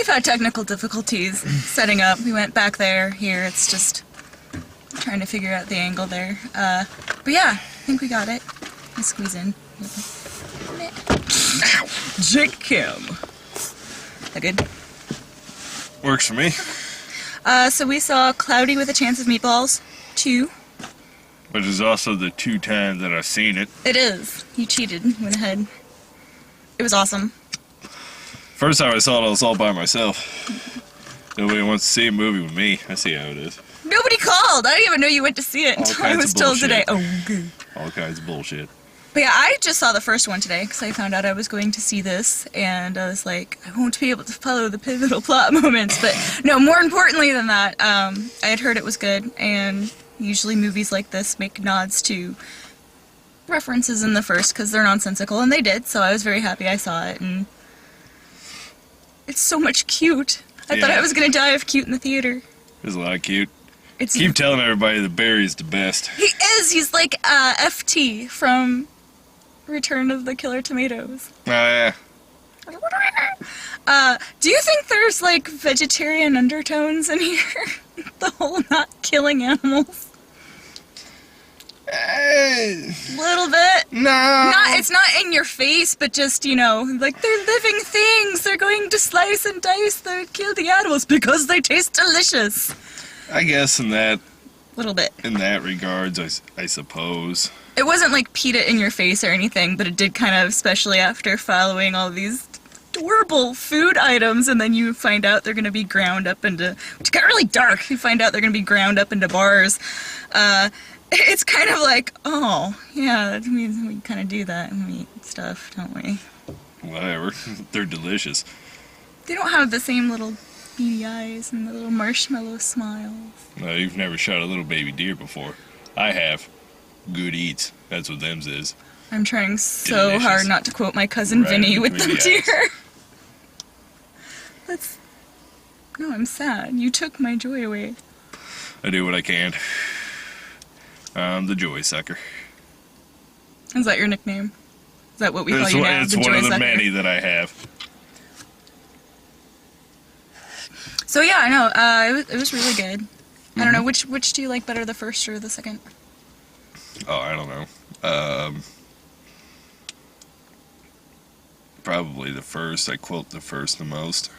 we've had technical difficulties setting up. We went back there, here, it's just trying to figure out the angle there. But yeah, I think we got it. Let's squeeze in. Jake Kim. That good? Works for me. So we saw Cloudy with a Chance of Meatballs 2. Which is also the 2 times that I've seen it. It is. You cheated. Went ahead. It was awesome. First time I saw it, I was all by myself. Nobody wants to see a movie with me. I see how it is. Nobody called. I didn't even know you went to see it until I was told today. Oh, good. All kinds of bullshit. But yeah, I just saw the first one today because I found out I was going to see this, and I was like, I won't be able to follow the pivotal plot moments. But no, more importantly than that, I had heard it was good, and usually movies like this make nods to references in the first because they're nonsensical, and they did, so I was very happy I saw it, and it's so much cute. I thought I was going to die of cute in the theater. There's a lot of cute. Keep telling everybody that Barry's the best. He is! He's like FT from Return of the Killer Tomatoes. Oh, yeah. Do you think there's, like, vegetarian undertones in here? The whole not killing animals? Little bit. No. It's not in your face, but just, you know, like, they're living things. They're going to slice and dice the kill the animals because they taste delicious. I guess in that... Little bit. In that regards, I suppose. It wasn't, like, PETA in your face or anything, but it did kind of, especially after following all these adorable food items, and then you find out they're going to be ground up into... It got really dark. You find out they're going to be ground up into bars. It's kind of like, oh, yeah, that means we kind of do that and we eat stuff, don't we? Whatever. They're delicious. They don't have the same little beady eyes and the little marshmallow smiles. No, you've never shot a little baby deer before. I have. Good eats. That's what them's is. I'm trying so hard not to quote my cousin Vinny with the deer. No, I'm sad. You took my joy away. I do what I can. I'm the joy sucker. Is that your nickname? Is that what we call you now? It's one of the many that I have. So yeah, I know. It was really good. I don't know, which do you like better, the first or the second? Oh, I don't know. Probably the first. I quote the first the most.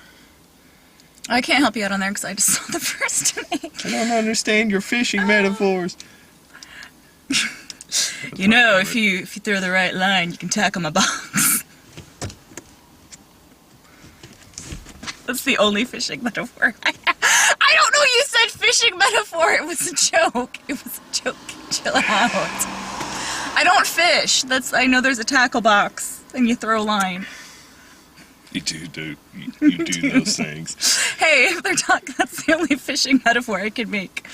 I can't help you out on there because I just saw the first today. I don't understand your fishing metaphors. You know, if you throw the right line, you can tackle my box. That's the only fishing metaphor I have. I don't know, you said fishing metaphor. It was a joke. It was a joke. Chill out. I don't fish. I know there's a tackle box and you throw a line. You do those things. Hey, if they're talking, that's the only fishing metaphor I can make.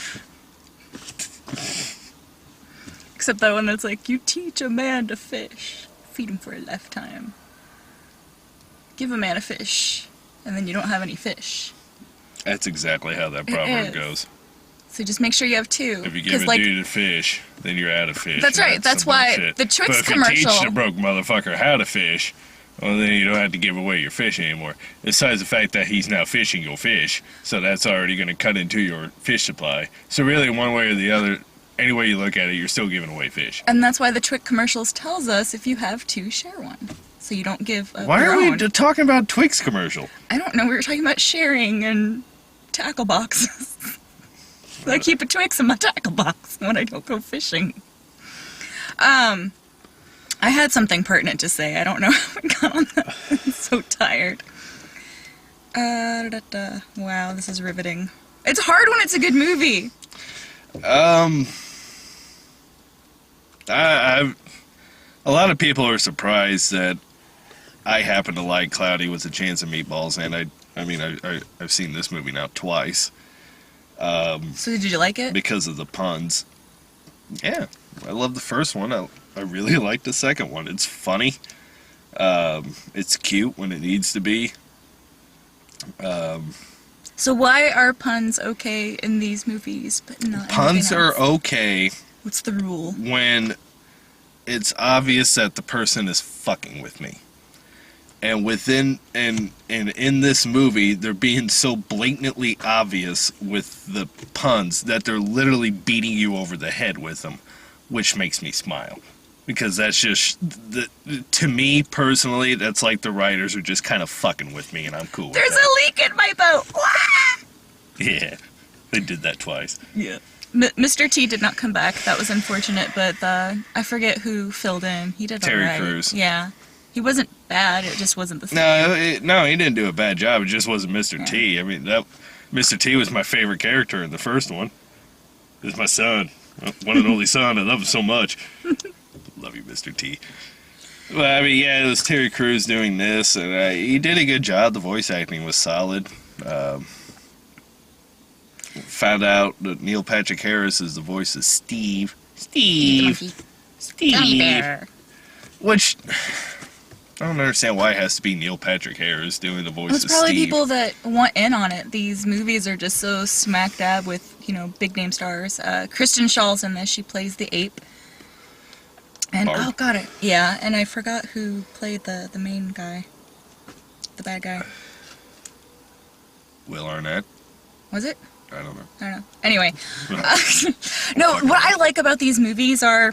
Except that one that's like, you teach a man to fish, feed him for a lifetime. Give a man a fish, and then you don't have any fish. That's exactly how that proverb goes. So just make sure you have two. If you give a dude a fish, then you're out of fish. That's right. That's why the Twix commercial. But if you teach the broke motherfucker how to fish, well, then you don't have to give away your fish anymore. Besides the fact that he's now fishing your fish, so that's already going to cut into your fish supply. So really, one way or the other, any way you look at it, you're still giving away fish. And that's why the Twix commercials tells us if you have two, share one. So you don't give a Why are we talking about Twix commercial? I don't know. We were talking about sharing and tackle boxes. I keep a Twix in my tackle box when I don't go fishing. I had something pertinent to say. I don't know how we got on that. I'm so tired. Wow, this is riveting. It's hard when it's a good movie. A lot of people are surprised that I happen to like Cloudy with a Chance of Meatballs, and I've seen this movie now twice. So did you like it? Because of the puns. Yeah, I love the first one. I really like the second one. It's funny. It's cute when it needs to be. So why are puns okay in these movies, but not puns are okay. What's the rule? When it's obvious that the person is fucking with me. And within and in this movie, they're being so blatantly obvious with the puns that they're literally beating you over the head with them, which makes me smile. Because that's just, to me personally, that's like the writers are just kind of fucking with me, and I'm cool with There's that. a leak in my boat. Yeah, they did that twice. Yeah. Mr. T did not come back. That was unfortunate, but I forget who filled in. He did Terry alright. Crews. Yeah. He wasn't bad, it just wasn't the same. No, he didn't do a bad job. It just wasn't Mr. T. I mean, Mr. T was my favorite character in the first one. It's my son, one and only son. I love him so much. Love you, Mr. T. Well, I mean, yeah, it was Terry Crews doing this, and he did a good job. The voice acting was solid. Found out that Neil Patrick Harris is the voice of Steve. Steve. Which, I don't understand why it has to be Neil Patrick Harris doing the voice of Steve. It's probably people that want in on it. These movies are just so smack dab with, big name stars. Kristen Shaw's in this. She plays the ape. And, Barb. Yeah, and I forgot who played the main guy. The bad guy. Will Arnett? Was it? I don't know. I don't know. Anyway. No, what I like about these movies are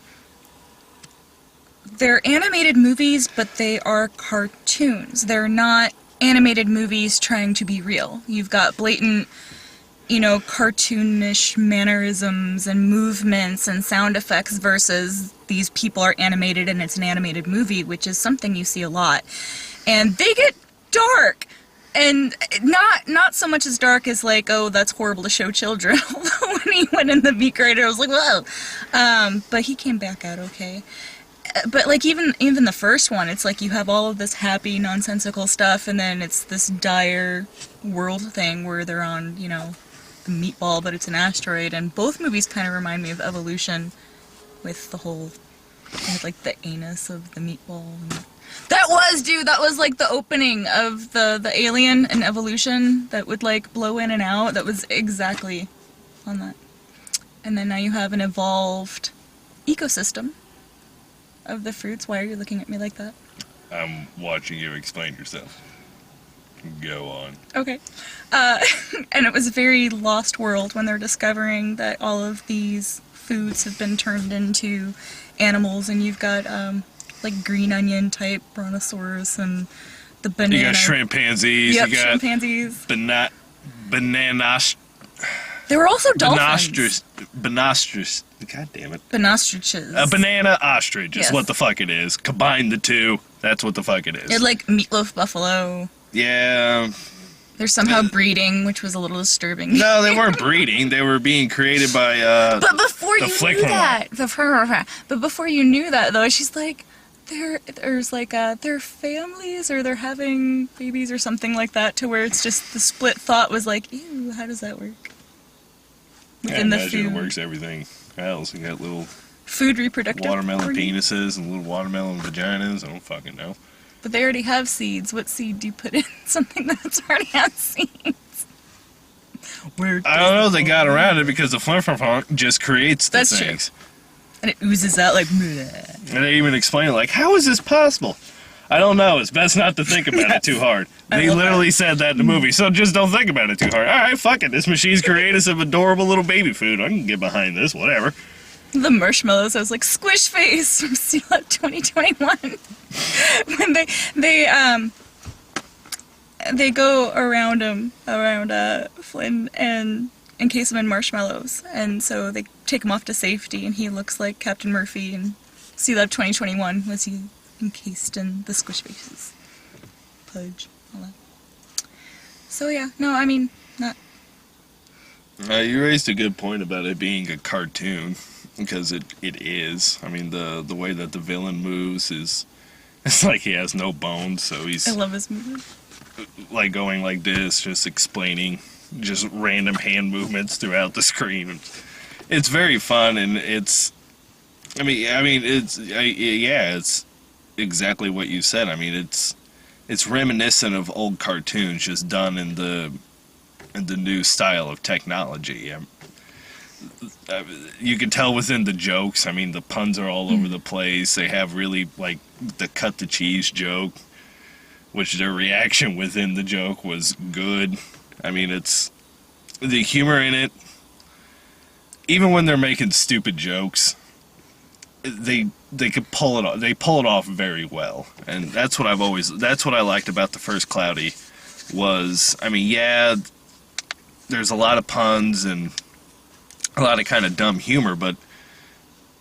they're animated movies, but they are cartoons. They're not animated movies trying to be real. You've got blatant, cartoonish mannerisms and movements and sound effects versus these people are animated and it's an animated movie, which is something you see a lot. And they get dark. And not so much as dark as like, oh, that's horrible to show children. Although when he went in the meat grinder, I was like, whoa. But he came back out okay. But like even the first one, it's like you have all of this happy, nonsensical stuff, and then it's this dire world thing where they're on, the meatball, but it's an asteroid. And both movies kind of remind me of Evolution, with the whole, with like the anus of the meatball. That was like the opening of the alien in Evolution that would like blow in and out. That was exactly on that. And then now you have an evolved ecosystem of the fruits. Why are you looking at me like that? I'm watching you explain yourself. Go on. Okay. And it was a very lost world when they're discovering that all of these foods have been turned into animals, and you've got like green onion type brontosaurus and the banana. You got shrimpanzees. Yep, you got chimpanzees. Bananas. There were also dolphins. Banostris. God damn it. Banostriches. A banana ostrich is Yes. what the fuck it is. Combine the two. That's what the fuck it is. It like meatloaf buffalo. Yeah. They're somehow breeding, which was a little disturbing. No, they weren't breeding. They were being created by But before the you flick knew hormone. that, but before you knew that though, she's like, there's like their families or they're having babies or something like that, to where it's just the split thought was like, ew, how does that work? I Within the imagine it food. works everything else. You got little Food reproductive. watermelon organ. penises and little watermelon vaginas. I don't fucking know. But they already have seeds. What seed do you put in something that's already has seeds? Where I don't know if they got around it because the flimflamfunk just creates the That's true. things. And it oozes out like bleh. And they even explain, like, how is this possible? I don't know. It's best not to think about it too hard. They love literally said that in the movie, so just don't think about it too hard. All right, fuck it. This machine's created some adorable little baby food. I can get behind this, whatever. The marshmallows, I was like, Squish Face from Steel Up 2021. When they go around Flynn and encase him in marshmallows, and so they take him off to safety, and he looks like Captain Murphy in Steel Up 2021 was he encased in the Squish Faces. Pudge, all that. So yeah, no, I mean, not. You raised a good point about it being a cartoon, because it is. I mean, the way that the villain moves is, it's like he has no bones, so he's I love his movie. like going like this, just explaining just random hand movements throughout the screen. It's very fun, and it's it's exactly what you said. I mean, it's reminiscent of old cartoons, just done in the new style of technology. You can tell within the jokes. I mean, the puns are all over the place. They have really, like, the cut the cheese joke. which their reaction within the joke was good. I mean, it's the humor in it. Even when they're making stupid jokes, they could pull it off. They pull it off very well, and that's what I liked about the first Cloudy. Was, I mean, yeah, there's a lot of puns and a lot of kind of dumb humor, but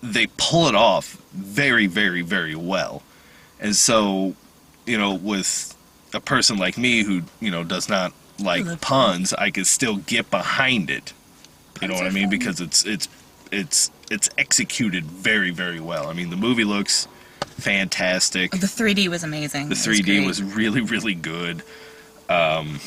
they pull it off very, very, very well. And so, with a person like me who, does not like puns, I could still get behind it. You know what I mean? Because it's executed very, very well. I mean, the movie looks fantastic. The 3D was amazing. The 3D was really, really good. And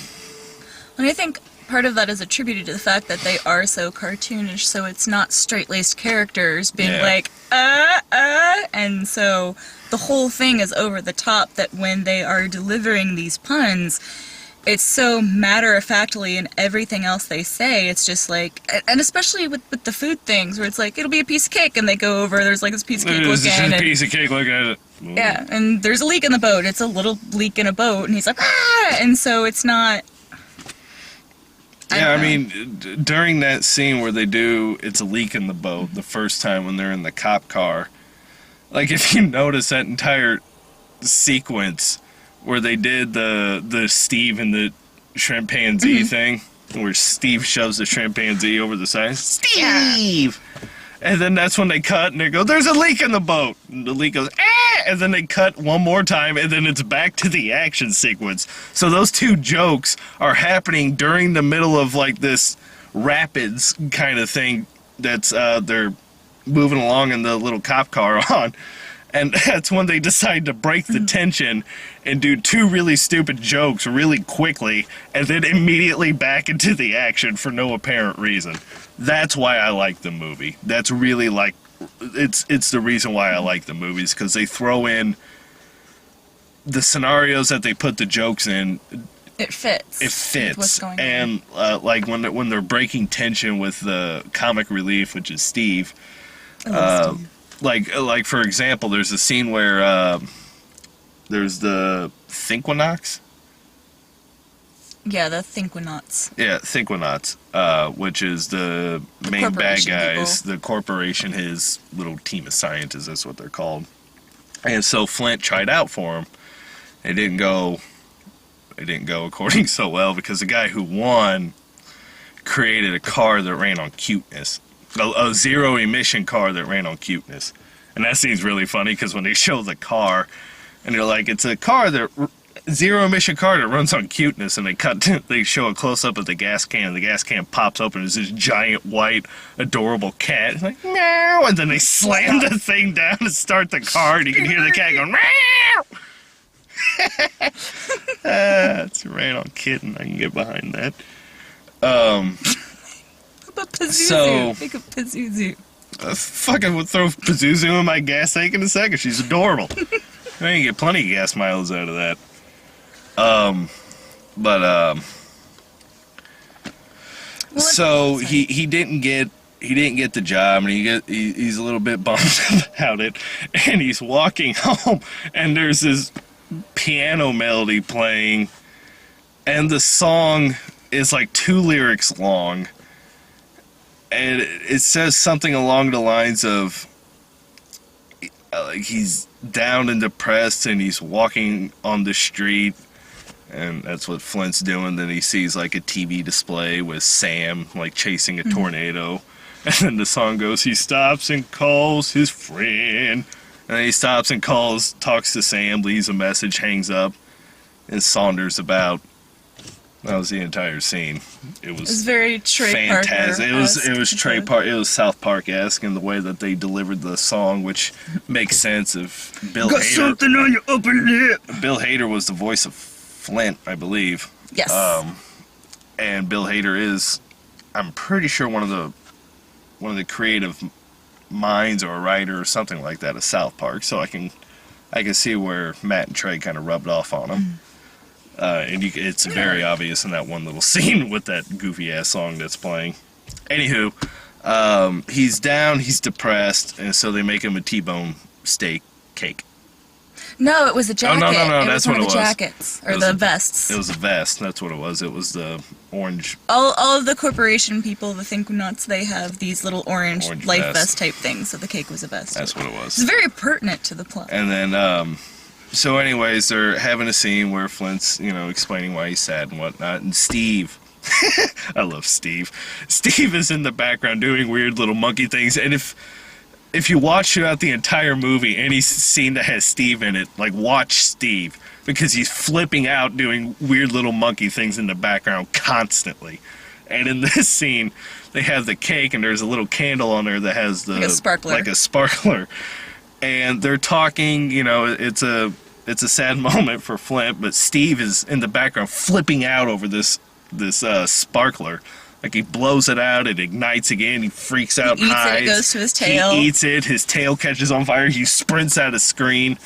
I think part of that is attributed to the fact that they are so cartoonish, so it's not straight-laced characters being like, and so the whole thing is over the top that when they are delivering these puns, it's so matter-of-factly in everything else they say. It's just like, and especially with the food things, where it's like, it'll be a piece of cake, and they go over, there's like this piece of cake looking. There's a piece of cake, look at it. Ooh. Yeah, and there's a leak in the boat. It's a little leak in a boat, and he's like, ah! And so it's not... I mean, during that scene where they do It's a Leak in the Boat, the first time when they're in the cop car, like, if you notice that entire sequence where they did the Steve and the chimpanzee thing, where Steve shoves the chimpanzee over the side, Steve! And then that's when they cut, and they go, there's a leak in the boat! And the leak goes, ah! And then they cut one more time, and then it's back to the action sequence. So those two jokes are happening during the middle of, like, this rapids kind of thing that's, they're moving along in the little cop car on. And that's when they decide to break the tension and do two really stupid jokes really quickly, and then immediately back into the action for no apparent reason. That's why I like the movie. That's really like, it's the reason why I like the movies, because they throw in the scenarios that they put the jokes in. It fits. It fits. What's going and like when they're breaking tension with the comic relief, which is Steve. Steve. Like for example, there's a scene where there's the Thinkwinox. Yeah, the Thinkwinauts. Yeah, Thinkwinauts, which is the main bad guys, the corporation, his little team of scientists, that's what they're called. And so Flint tried out for him. It didn't go according so well, because the guy who won created a car that ran on cuteness. A zero-emission car that ran on cuteness. And that seems really funny, because when they show the car, and they're like, it's a car that... zero-emission car that runs on cuteness, and they show a close-up of the gas can, and the gas can pops open, and there's this giant, white, adorable cat. It's like, meow! And then they slam the thing down and start the car, and you can hear the cat going, meow! It's a ran-on kitten. I can get behind that. But Pazuzu. So, think of Pazuzu. I fucking would throw Pazuzu in my gas tank in a second. She's adorable. I can get plenty of gas miles out of that. So he didn't get the job, and he's a little bit bummed about it, and he's walking home, and there's this piano melody playing, and the song is like 2 lyrics long. And it says something along the lines of, like, he's down and depressed, and he's walking on the street, and that's what Flint's doing. Then he sees, like, a TV display with Sam, like, chasing a tornado. And then the song goes, he stops and calls his friend. And then he stops and talks to Sam, leaves a message, hangs up, and saunters about. That was the entire scene. It was very Trey fantastic. Parker-esque. It was Trey Park. It was South Park-esque in the way that they delivered the song, which makes sense if Bill Got Hader. something on your upper lip. Bill Hader was the voice of Flint, I believe. Yes. And Bill Hader is, I'm pretty sure, one of the creative minds or a writer or something like that of South Park. So I can see where Matt and Trey kind of rubbed off on him. And it's very obvious in that one little scene with that goofy-ass song that's playing. Anywho, he's down, he's depressed, and so they make him a T-bone steak cake. No, it was a jacket. Oh, no, it that's was one what of the it was. jackets. Or the vests. It was a vest, that's what it was. It was the orange... All of the corporation people, the Think Nuts, they have these little orange life vest type things, so the cake was a vest. That's what it was. It's very pertinent to the plot. And then, so anyways, they're having a scene where Flint's, explaining why he's sad and whatnot, and Steve... I love Steve. Steve is in the background doing weird little monkey things, and if you watch throughout the entire movie, any scene that has Steve in it, like, watch Steve, because he's flipping out doing weird little monkey things in the background constantly. And in this scene, they have the cake, and there's a little candle on there that has the... Like a sparkler. And they're talking, it's a sad moment for Flint, but Steve is in the background flipping out over this sparkler. Like, he blows it out, it ignites again, he freaks out, he eats hides. It goes to his tail. He eats it, his tail catches on fire, he sprints out of screen,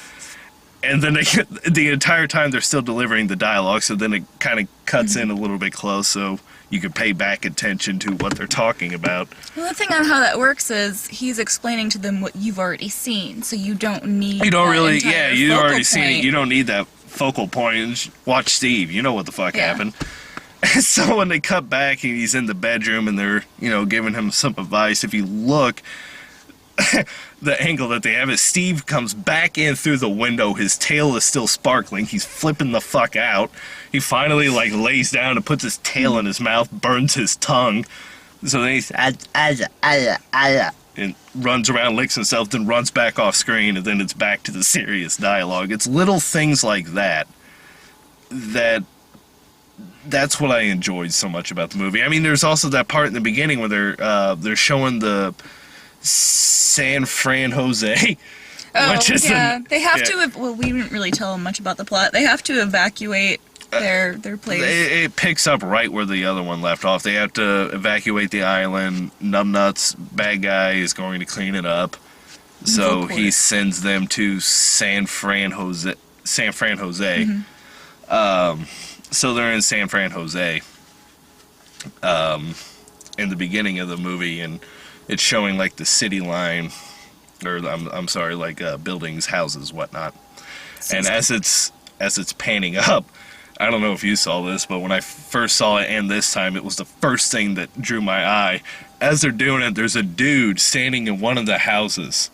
and then the entire time they're still delivering the dialogue, so then it kind of cuts in a little bit close, so you can pay back attention to what they're talking about. Well, the thing on how that works is he's explaining to them what you've already seen, so you don't need you've already point. seen it, you don't need that focal point. Watch Steve, you know what the fuck happened. And so when they cut back and he's in the bedroom and they're, giving him some advice, if you look, the angle that they have is Steve comes back in through the window, his tail is still sparkling, he's flipping the fuck out. He finally, lays down and puts his tail in his mouth, burns his tongue. So then he's, and runs around, licks himself, then runs back off screen, and then it's back to the serious dialogue. It's little things like that's what I enjoyed so much about the movie. I mean, there's also that part in the beginning where they're showing the San Fran Jose. Oh, yeah. They have to... Well, we didn't really tell them much about the plot. They have to evacuate their place. It picks up right where the other one left off. They have to evacuate the island. Numbnuts, bad guy, is going to clean it up. So he sends them to San Fran Jose. Mm-hmm. So they're in San Fran Jose in the beginning of the movie, and it's showing the city line, or I'm sorry, buildings, houses, whatnot. And as it's panning up, I don't know if you saw this, but when I first saw it, and this time, it was the first thing that drew my eye. As they're doing it, there's a dude standing in one of the houses,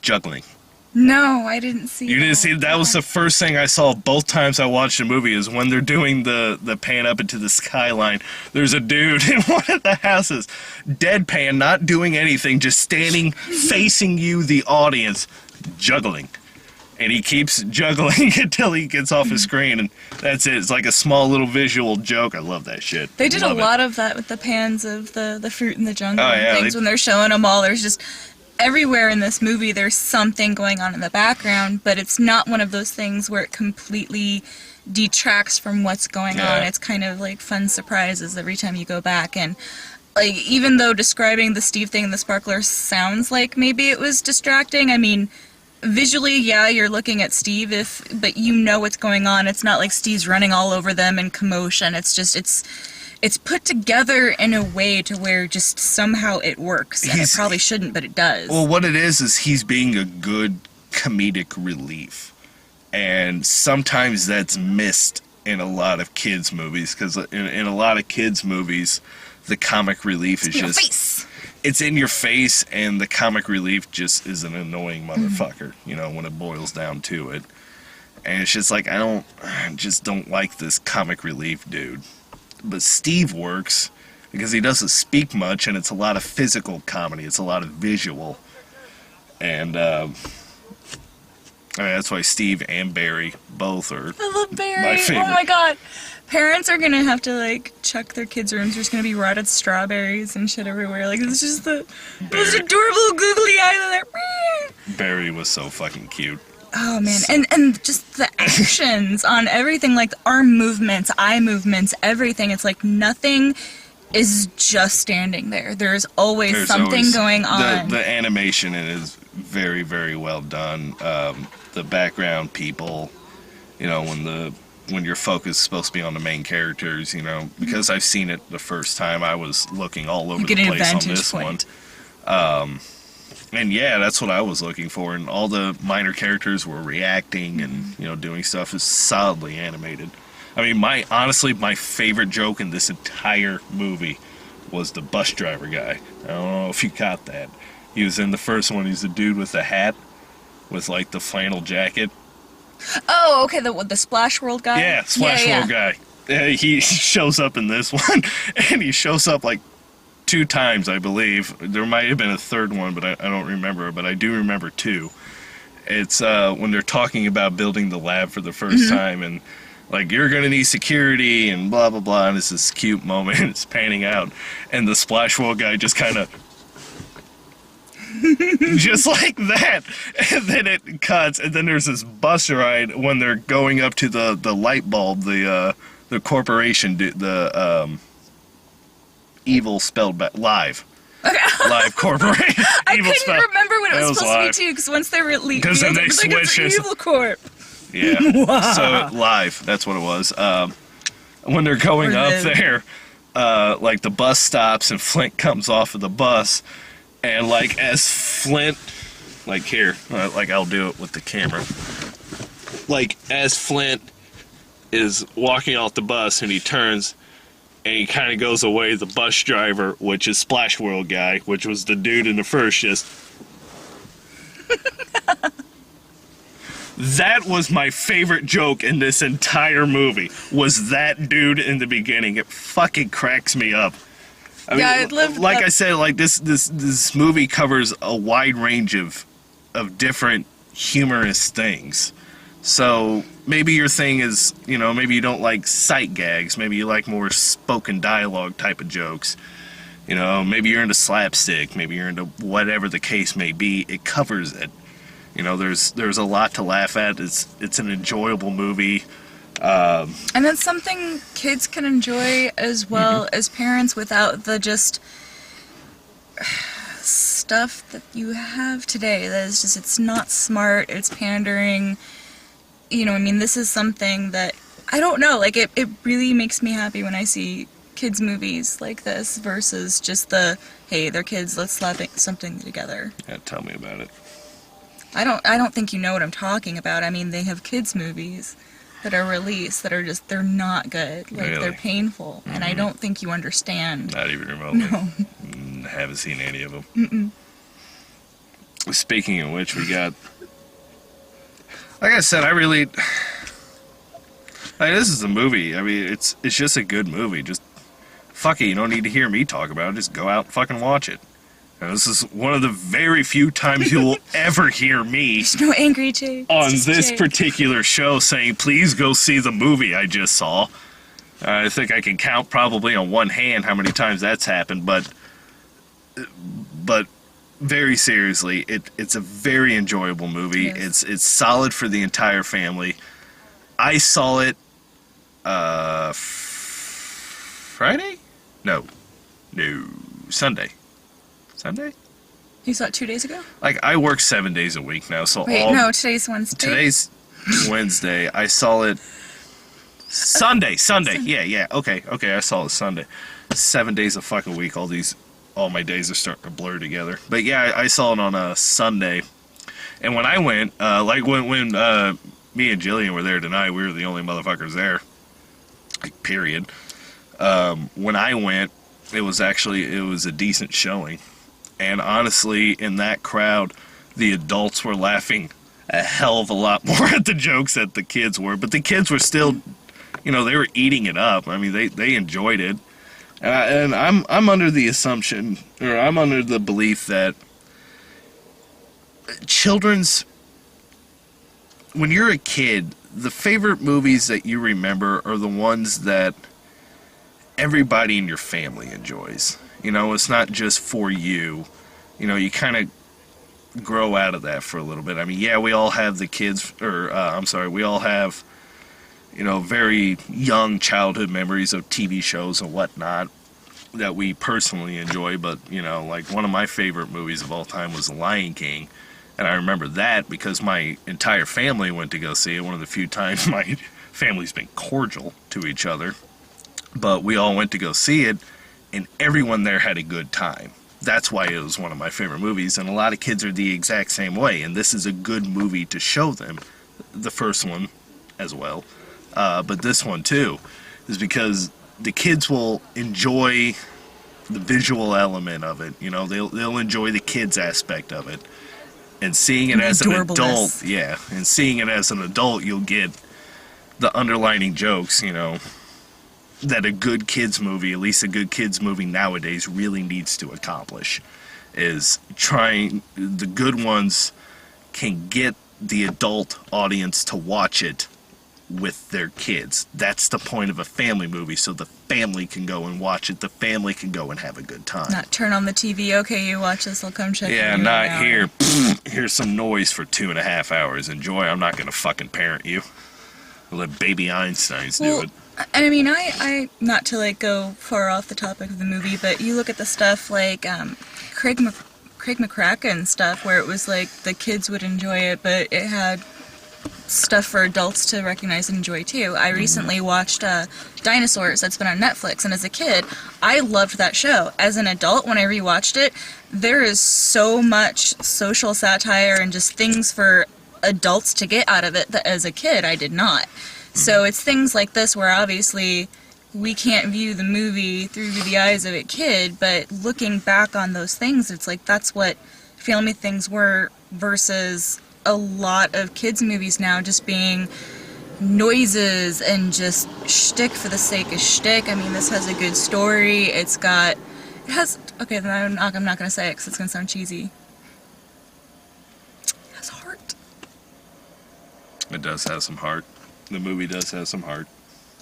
juggling. No, I didn't see that. You didn't see that? That was the first thing I saw both times I watched the movie, is when they're doing the pan up into the skyline. There's a dude in one of the houses, deadpan, not doing anything, just standing, facing you, the audience, juggling. And he keeps juggling until he gets off his screen, and that's it. It's like a small little visual joke. I love that shit. They did a lot of that with the pans of the fruit in the jungle and things. When they're showing them all, there's just... Everywhere in this movie, there's something going on in the background, but it's not one of those things where it completely detracts from what's going on. It's kind of like fun surprises every time you go back. And even though describing the Steve thing and the sparkler sounds like maybe it was distracting, I mean, visually, you're looking at Steve, but you know what's going on. It's not like Steve's running all over them in commotion. It's just, it's put together in a way to where just somehow it works. And it probably shouldn't, but it does. Well, what it is he's being a good comedic relief. And sometimes that's missed in a lot of kids' movies, because in a lot of kids' movies, the comic relief is just... face. It's in your face, and the comic relief just is an annoying motherfucker, when it boils down to it. And it's just I just don't like this comic relief dude. But Steve works because he doesn't speak much, and it's a lot of physical comedy. It's a lot of visual. And that's why Steve and Barry both are I love Barry. my favorite. Oh my god. Parents are gonna have to check their kids' rooms. There's gonna be rotted strawberries and shit everywhere. It's just the most adorable googly eye that Barry was so fucking cute. Oh man, and just the actions on everything, arm movements, eye movements, everything. It's nothing is just standing there. There's always something going on. The animation is very, very well done. The background people, when your focus is supposed to be on the main characters, because I've seen it the first time, I was looking all over the place on this one. And yeah, that's what I was looking for. And all the minor characters were reacting and, doing stuff. Is solidly animated. I mean, honestly, my favorite joke in this entire movie was the bus driver guy. I don't know if you caught that. He was in the first one. He's the dude with the hat, with like the flannel jacket. Oh, okay, the Splash World guy? Yeah, Splash World guy. He shows up in this one, and he shows up like 2 times, I believe. There might have been a third one, but I don't remember. But I do remember 2. It's when they're talking about building the lab for the first time, and like, you're gonna need security and blah blah blah. And it's this cute moment. It's panning out, and the Splash World guy just kind of. Just like that, and then it cuts, and then there's this bus ride when they're going up to the light bulb, the corporation, the evil spelled back, live corporation. I couldn't remember what it was supposed to be too, because once they released, because then they switched it. Evil Corp. Yeah, wow. So live, that's what it was. When they're going up there, like the bus stops and Flint comes off of the bus. And, like, as Flint, like, here, like, I'll do it with the camera. Like, as Flint is walking off the bus and he turns and he kind of goes away, the bus driver, which is Splash World guy, which was the dude in the first, just... That was my favorite joke in this entire movie, was that dude in the beginning. It fucking cracks me up. I mean, like I said, like this movie covers a wide range of different humorous things. So maybe your thing is, maybe you don't like sight gags. Maybe you like more spoken dialogue type of jokes. Maybe you're into slapstick. Maybe you're into whatever the case may be. It covers it. There's a lot to laugh at. It's an enjoyable movie. And it's something kids can enjoy as well as parents without the just stuff that you have today. That is just, it's not smart, it's pandering. This is something that, I don't know, like, it really makes me happy when I see kids' movies like this versus just hey, they're kids, let's slap something together. Yeah, tell me about it. I don't think you know what I'm talking about. I mean, they have kids' movies that are released that are just, they're not good. Like, really? They're painful. And I don't think you understand. Not even remotely. No. Haven't seen any of them. Mm-mm. Speaking of which, we got... Like I said, this is a movie. I mean, it's just a good movie. Just, fuck it, you don't need to hear me talk about it. Just go out and fucking watch it. This is one of the very few times you will ever hear me There's no angry Jake. on this particular show saying, please go see the movie I just saw. I think I can count probably on one hand how many times that's happened, but very seriously, it's a very enjoyable movie. Yes. It's solid for the entire family. I saw it Friday? No, Sunday. Sunday? You saw it 2 days ago? Like, I work 7 days a week now, so Wait, no, today's Wednesday. Today's Wednesday. I saw it Sunday. Yeah. Okay, I saw it Sunday. 7 days a fucking week. All my days are starting to blur together. But yeah, I saw it on a Sunday. And when I went, like when me and Jillian were there tonight, we were the only motherfuckers there. Like, period. When I went, it was a decent showing. And honestly, in that crowd, the adults were laughing a hell of a lot more at the jokes that the kids were. But the kids were still, they were eating it up. I mean, they enjoyed it. And I'm under the assumption, or I'm under the belief that when you're a kid, the favorite movies that you remember are the ones that everybody in your family enjoys. It's not just for you. You kind of grow out of that for a little bit. I mean, yeah, we all have we all have, very young childhood memories of TV shows and whatnot that we personally enjoy. But, like, one of my favorite movies of all time was The Lion King. And I remember that because my entire family went to go see it. One of the few times my family's been cordial to each other. But we all went to go see it, and everyone there had a good time. that's why it was one of my favorite movies, and a lot of kids are the exact same way, and this is a good movie to show them. The first one as well, but this one too, is because the kids will enjoy the visual element of it. You know, they'll enjoy the kids aspect of it, and seeing it as an adult, and seeing it as an adult, you'll get the underlining jokes, you know, that a good kids movie, at least a good kids movie nowadays, really needs to accomplish. Is trying, the good ones can get the adult audience to watch it with their kids. That's the point of a family movie, so the family can go and watch it. The family can go and have a good time. Not turn on the TV, okay, you watch this, I'll come check it out. Yeah, not here, here's some noise for 2.5 hours. Enjoy, I'm not going to fucking parent you. I'll let baby Einsteins do it. And I mean, I not to like go far off the topic of the movie, but you look at the stuff like Craig McCracken stuff, where it was like the kids would enjoy it, but it had stuff for adults to recognize and enjoy too. I recently watched Dinosaurs, that's been on Netflix, and as a kid, I loved that show. As an adult, when I rewatched it, there is so much social satire and just things for adults to get out of it that as a kid I did not. So it's things like this where obviously we can't view the movie through the eyes of a kid, but looking back on those things, it's like that's what family things were versus a lot of kids' movies now just being noises and just shtick for the sake of shtick. I mean, this has a good story. It has, okay, then I'm not going to say it because it's going to sound cheesy. It has heart. It does have some heart. The movie does have some heart.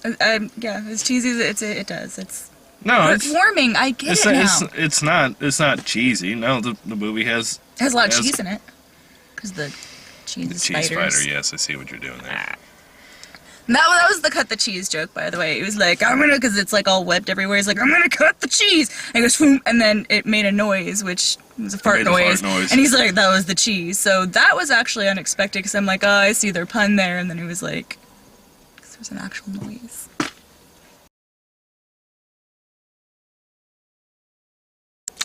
Yeah, as cheesy as it does. It's heartwarming. I get it now. It's not cheesy. No, the movie has... It has a lot of cheese in it. Because the cheese is spiders. The cheese spider, yes, I see what you're doing there. That was the cut the cheese joke, by the way. It was like, because it's like all webbed everywhere. He's like, I'm gonna cut the cheese. And he goes, boom, and then it made a noise, which was a fart noise. And he's like, that was the cheese. So that was actually unexpected, because I'm like, oh, I see their pun there. And then he was like, because there's an actual noise.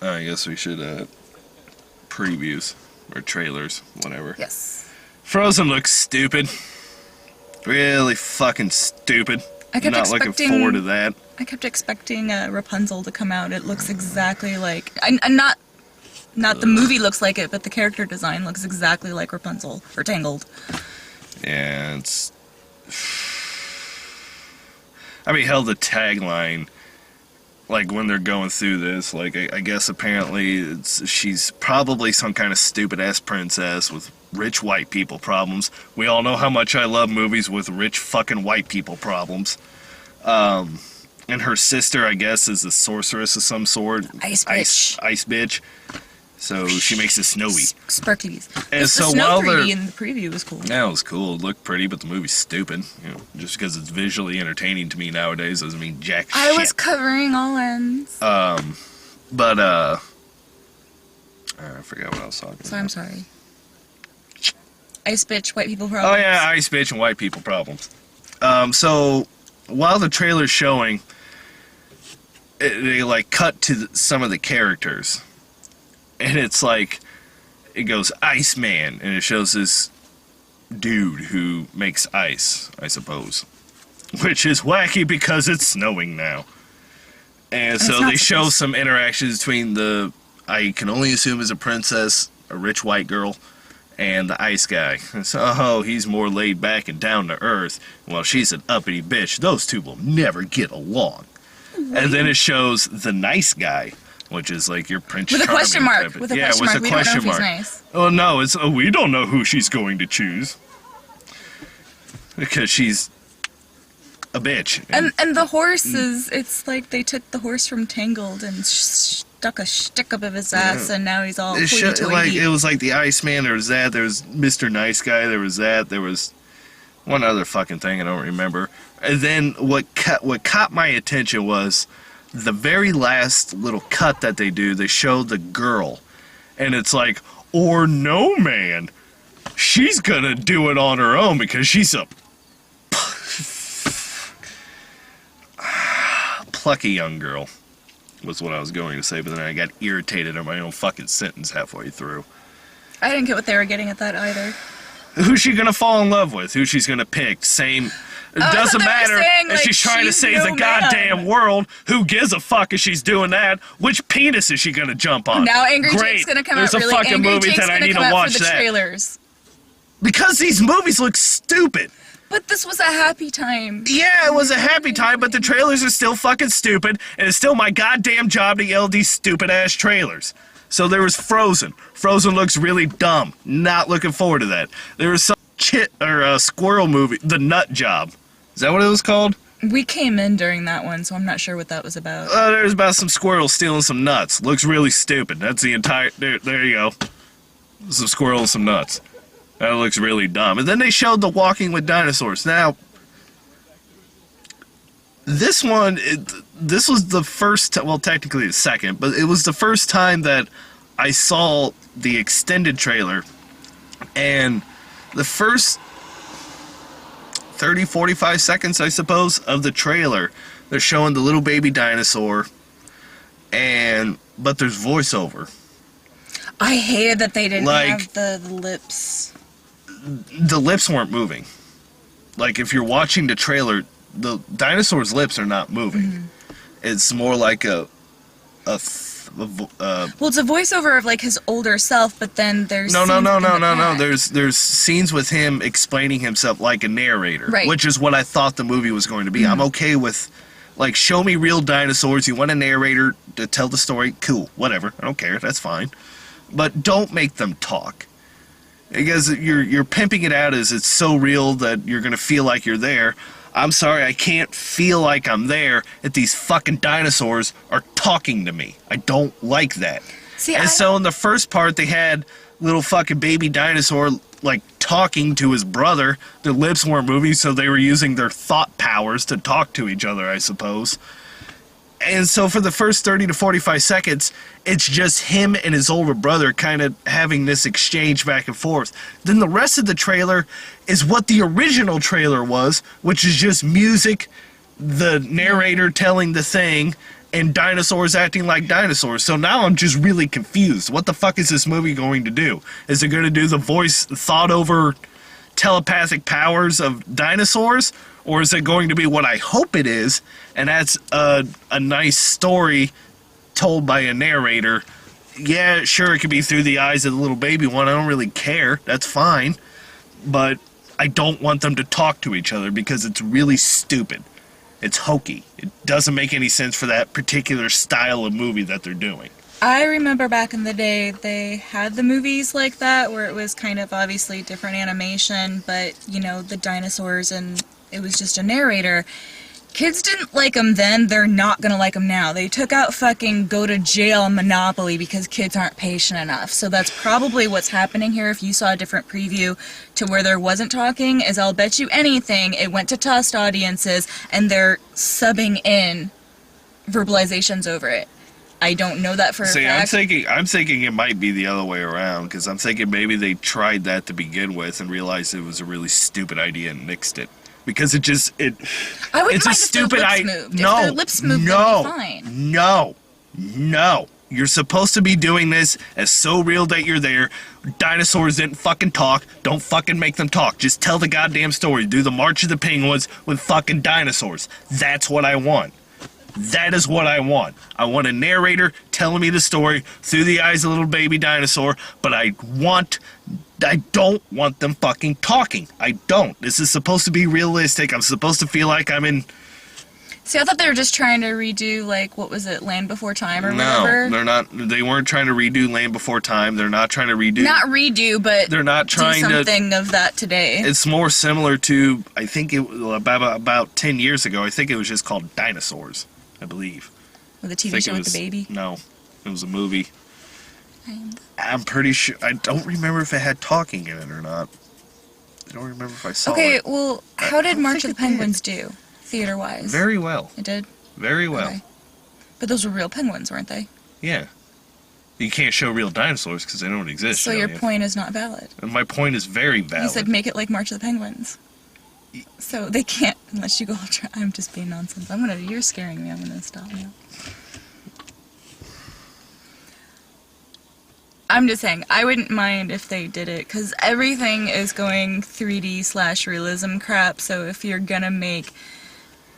I guess we should, previews, or trailers, whatever. Yes. Frozen looks stupid. Really fucking stupid. I'm not looking forward to that. I kept expecting Rapunzel to come out. It looks exactly like... And not the movie looks like it, but the character design looks exactly like Rapunzel, or Tangled. Yeah, it's... I mean, hell, the tagline, like, when they're going through this, like, I guess apparently she's probably some kind of stupid-ass princess with rich white people problems. We all know how much I love movies with rich fucking white people problems. And her sister, I guess, is a sorceress of some sort. Ice bitch. Ice bitch. So she makes it snowy. Sparklies. And the so snow 3D in the preview was cool. Yeah, it was cool. It looked pretty, but the movie's stupid. You know, just because it's visually entertaining to me nowadays doesn't mean jack shit. I was covering all ends. I forgot what I was talking about. So I'm sorry. Ice bitch, white people problems. Oh yeah, ice bitch and white people problems. So while the trailer's showing, they like cut to some of the characters, and it's like it goes Iceman, and it shows this dude who makes ice, I suppose, which is wacky because it's snowing now. And so they show some interactions between I can only assume is a princess, a rich white girl, and the ice guy. And so, he's more laid back and down to earth, while she's an uppity bitch. Those two will never get along. And then it shows the nice guy, which is like your Prince Charming. With a question mark. With a question mark. We don't know if he's nice. Oh no, we don't know who she's going to choose. Because she's a bitch. And the horse is, it's like they took the horse from Tangled and stuck a stick up of his ass, and now he's all it was like the Iceman, there was Mr. Nice Guy, there was one other fucking thing I don't remember. And then what caught my attention was the very last little cut that they show the girl, and it's like, or no man, she's gonna do it on her own because she's a plucky young girl. was what I was going to say, but then I got irritated at my own fucking sentence halfway through. I didn't get what they were getting at that either. Who's she gonna fall in love with? Who she's gonna pick? Same. It doesn't matter saying, if like, she's trying to she's save no the goddamn man. world. Who gives a fuck if she's doing that? Which penis is she gonna jump on? Now Angry Great. Jake's gonna come There's out a really fucking Angry movie Jake's that I gonna need come to out watch for the that. trailers. Because these movies look stupid. But this was a happy time. Yeah, it was a happy time, but the trailers are still fucking stupid, and it's still my goddamn job to yell at these stupid-ass trailers. So there was Frozen. Frozen looks really dumb. Not looking forward to that. There was some squirrel movie, The Nut Job. Is that what it was called? We came in during that one, so I'm not sure what that was about. There's about some squirrels stealing some nuts. Looks really stupid. That's the entire... There you go. Some squirrels and some nuts. That looks really dumb. And then they showed the Walking with Dinosaurs. Now, this one, this was the first... Well, technically the second, but it was the first time that I saw the extended trailer. And the first 30, 45 seconds, I suppose, of the trailer, they're showing the little baby dinosaur, but there's voiceover. I hated that they didn't Like- have the lips. The lips weren't moving. Like, if you're watching the trailer, the dinosaur's lips are not moving. Mm-hmm. It's more like Well, it's a voiceover of like his older self, but then there's No. scenes in the past. There's scenes with him explaining himself like a narrator, Right. which is what I thought the movie was going to be. I'm okay with, like, show me real dinosaurs. You want a narrator to tell the story? Cool, whatever. I don't care. That's fine. But don't make them talk, because you're pimping it out as it's so real that you're gonna feel like you're there. I'm sorry, I can't feel like I'm there if these fucking dinosaurs are talking to me. I don't like that. See, And so in the first part, they had little fucking baby dinosaur, like, talking to his brother. Their lips weren't moving, so they were using their thought powers to talk to each other, I suppose. And so for the first 30 to 45 seconds, it's just him and his older brother kind of having this exchange back and forth. Then the rest of the trailer is what the original trailer was, which is just music, the narrator telling the thing, and dinosaurs acting like dinosaurs. So now I'm just really confused. What the fuck is this movie going to do? Is it going to do the voice thought over telepathic powers of dinosaurs? Or is it going to be what I hope it is, and that's a nice story told by a narrator? Yeah, sure, it could be through the eyes of the little baby one. I don't really care. That's fine. But I don't want them to talk to each other because it's really stupid. It's hokey. It doesn't make any sense for that particular style of movie that they're doing. I remember back in the day they had the movies like that where it was kind of obviously different animation, but, you know, the dinosaurs and it was just a narrator. Kids didn't like them then, they're not gonna like them now. They took out fucking go to jail Monopoly because kids aren't patient enough. So that's probably what's happening here. If you saw a different preview to where there wasn't talking, is I'll bet you anything it went to test audiences and they're subbing in verbalizations over it. I don't know that for a See, fact. I'm thinking it might be the other way around, because I'm thinking maybe they tried that to begin with and realized it was a really stupid idea and nixed it. Because it I wouldn't it's a mind stupid if their lips moved. If their lips moved, that'd be fine. No. You're supposed to be doing this as so real that you're there. Dinosaurs didn't fucking talk. Don't fucking make them talk. Just tell the goddamn story. Do the March of the Penguins with fucking dinosaurs. That's what I want. That is what I want. I want a narrator telling me the story through the eyes of a little baby dinosaur, but I don't want them fucking talking. I don't. This is supposed to be realistic. I'm supposed to feel like I'm in... See, I thought they were just trying to redo, like, what was it, Land Before Time or No, whatever? they're not. They weren't trying to redo Land Before Time. They're not trying to redo... Not redo, but they're not trying do something of that today. It's more similar to, I think, about 10 years ago, I think it was just called Dinosaurs, I believe. With the TV show with the baby? No, it was a movie. I'm pretty sure... I don't remember if it had talking in it or not. I don't remember if I saw it. Okay, well, how did don't March of think the it did. Penguins do, theater-wise? Very well. It did? Very well. Okay. But those were real penguins, weren't they? Yeah. You can't show real dinosaurs because they don't exist. So your point is not valid. And my point is very valid. You said make it like March of the Penguins. So they can't unless you go. I'm just being nonsense. You're scaring me. I'm gonna stop now. I'm just saying, I wouldn't mind if they did it, because everything is going 3D/realism crap, so if you're gonna make...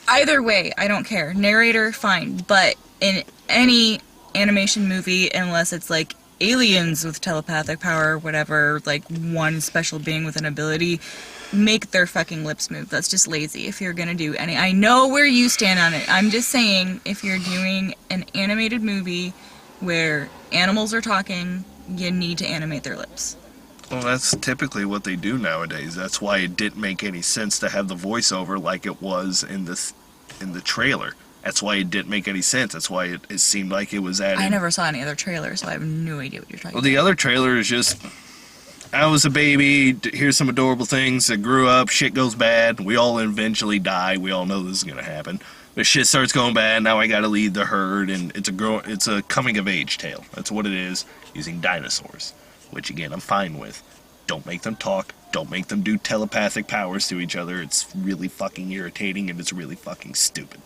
Either way, I don't care. Narrator, fine, but in any animation movie, unless it's like aliens with telepathic power or whatever, like one special being with an ability, make their fucking lips move. That's just lazy if you're gonna do any... I know where you stand on it. I'm just saying, if you're doing an animated movie where animals are talking, you need to animate their lips. Well, that's typically what they do nowadays. That's why it didn't make any sense to have the voiceover like it was in the trailer. That's why it didn't make any sense. That's why it seemed like it was added. I never saw any other trailer, so I have no idea what you're talking Well, about. the other trailer is just, I was a baby, here's some adorable things, I grew up, shit goes bad, we all eventually die, we all know this is going to happen. The shit starts going bad, now I gotta lead the herd, and it's a coming-of-age tale. That's what it is, using dinosaurs. Which, again, I'm fine with. Don't make them talk. Don't make them do telepathic powers to each other. It's really fucking irritating, and it's really fucking stupid.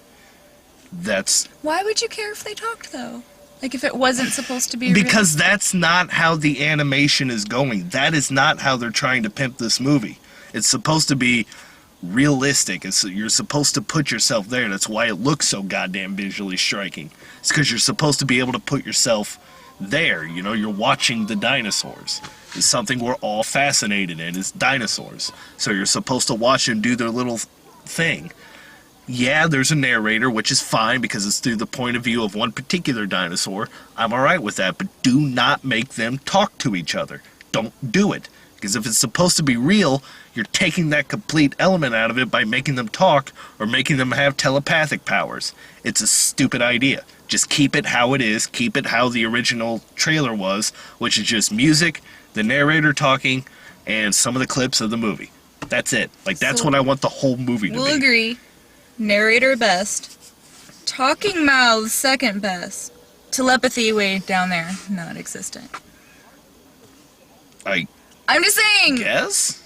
That's... Why would you care if they talked, though? Like, if it wasn't supposed to be real? Because that's not how the animation is going. That is not how they're trying to pimp this movie. It's supposed to be realistic. You're supposed to put yourself there. That's why it looks so goddamn visually striking. It's because you're supposed to be able to put yourself there. You know, you're watching the dinosaurs. It's something we're all fascinated in, is dinosaurs. So you're supposed to watch them do their little thing. Yeah, there's a narrator, which is fine because it's through the point of view of one particular dinosaur. I'm alright with that, but do not make them talk to each other. Don't do it. Because if it's supposed to be real, you're taking that complete element out of it by making them talk or making them have telepathic powers. It's a stupid idea. Just keep it how it is. Keep it how the original trailer was, which is just music, the narrator talking, and some of the clips of the movie. That's it. Like, that's So, what I want the whole movie to be. We'll agree. Narrator best. Talking mouths second best. Telepathy way down there. Non-existent. I'm just saying. Guess?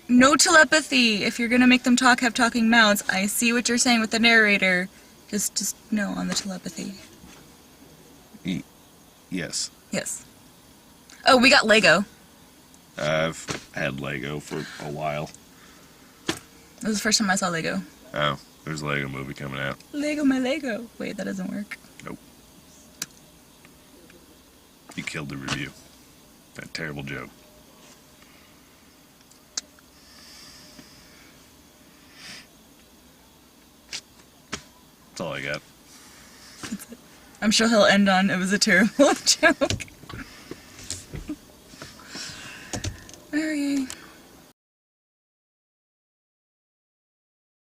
No telepathy. If you're gonna make them talk, have talking mouths. I see what you're saying with the narrator. Just no on the telepathy. Yes. Yes. Oh, we got Lego. I've had Lego for a while. That was the first time I saw Lego. Oh, there's a Lego movie coming out. Lego my Lego. Wait, that doesn't work. Nope. You killed the review. That terrible joke. That's all I got. I'm sure he'll end on, it was a terrible joke.